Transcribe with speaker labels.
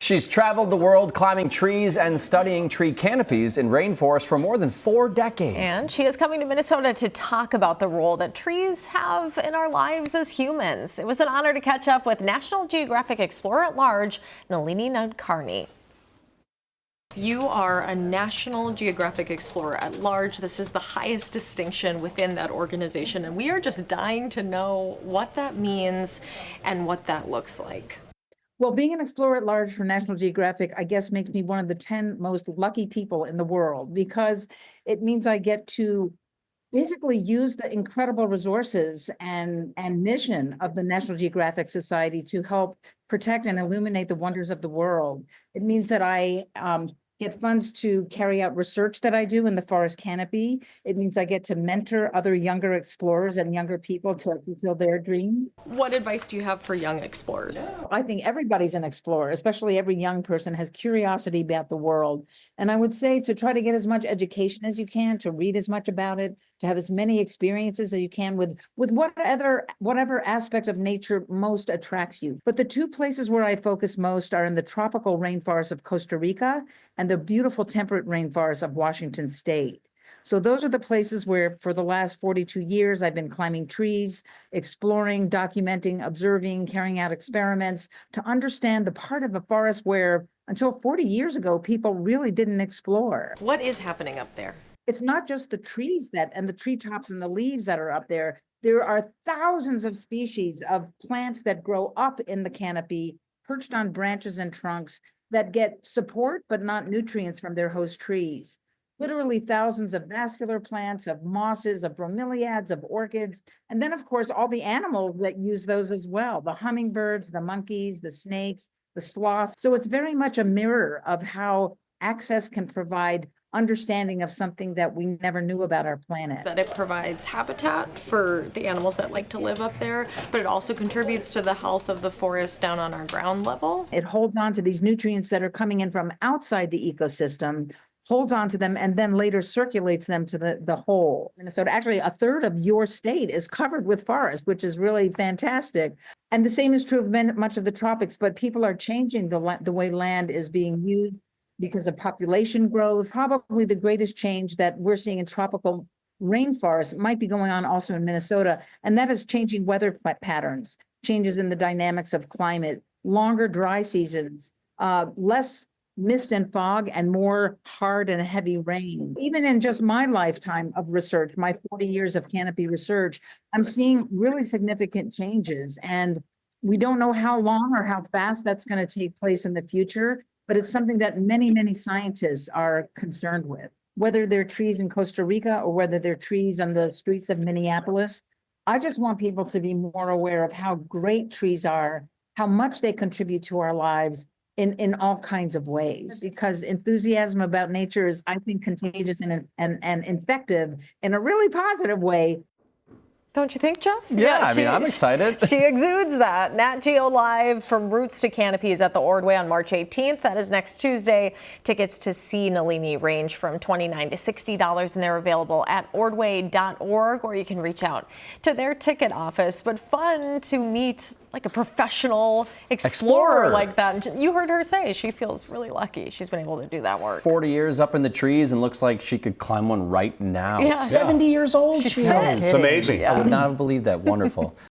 Speaker 1: She's traveled the world climbing trees and studying tree canopies in rainforests for more than 4 decades.
Speaker 2: And she is coming to Minnesota to talk about the role that trees have in our lives as humans. It was an honor to catch up with National Geographic Explorer at Large, Nalini Nadkarni. You are a National Geographic Explorer at Large. This is the highest distinction within that organization, and we are just dying to know what that means and what that looks like.
Speaker 3: Well, being an explorer at large for National Geographic, I guess, makes me one of the 10 most lucky people in the world, because it means I get to basically use the incredible resources and mission of the National Geographic Society to help protect and illuminate the wonders of the world. It means that I get funds to carry out research that I do in the forest canopy. It means I get to mentor other younger explorers and younger people to fulfill their dreams.
Speaker 2: What advice do you have for young explorers?
Speaker 3: I think everybody's an explorer, especially every young person has curiosity about the world. And I would say to try to get as much education as you can, to read as much about it, to have as many experiences as you can with whatever aspect of nature most attracts you. But the two places where I focus most are in the tropical rainforests of Costa Rica and the beautiful temperate rainforests of Washington State. So those are the places where for the last 42 years, I've been climbing trees, exploring, documenting, observing, carrying out experiments to understand the part of the forest where until 40 years ago, people really didn't explore.
Speaker 2: What is happening up there?
Speaker 3: It's not just the trees and the treetops and the leaves that are up there. There are thousands of species of plants that grow up in the canopy, perched on branches and trunks that get support but not nutrients from their host trees. Literally thousands of vascular plants, of mosses, of bromeliads, of orchids, and then of course all the animals that use those as well, the hummingbirds, the monkeys, the snakes, the sloths. So it's very much a mirror of how access can provide understanding of something that we never knew about our planet.
Speaker 2: That it provides habitat for the animals that like to live up there, but it also contributes to the health of the forest down on our ground level.
Speaker 3: It holds on to these nutrients that are coming in from outside the ecosystem, holds on to them, and then later circulates them to the whole. Minnesota, actually a third of your state is covered with forest, which is really fantastic. And the same is true of much of the tropics, but people are changing the way land is being used because of population growth. Probably the greatest change that we're seeing in tropical rainforests might be going on also in Minnesota, and that is changing weather patterns, changes in the dynamics of climate, longer dry seasons, less mist and fog, and more hard and heavy rain. Even in just my lifetime of research, my 40 years of canopy research, I'm seeing really significant changes, and we don't know how long or how fast that's going to take place in the future, but it's something that many, many scientists are concerned with. Whether they're trees in Costa Rica or whether they're trees on the streets of Minneapolis, I just want people to be more aware of how great trees are, how much they contribute to our lives in all kinds of ways, because enthusiasm about nature is, I think, contagious and infective in a really positive way.
Speaker 2: Don't you think, Jeff?
Speaker 1: Yeah, I mean, I'm excited.
Speaker 2: She exudes that. Nat Geo Live from Roots to Canopies at the Ordway on March 18th. That is next Tuesday. Tickets to see Nalini range from $29 to $60, and they're available at ordway.org, or you can reach out to their ticket office. But fun to meet like a professional explorer like that. And you heard her say she feels really lucky she's been able to do that work.
Speaker 1: 40 years up in the trees and looks like she could climb one right now.
Speaker 2: Yeah.
Speaker 1: 70 years old?
Speaker 2: She's
Speaker 1: She
Speaker 2: fit.
Speaker 1: is.
Speaker 4: It's amazing.
Speaker 1: I would not have believed that. Wonderful.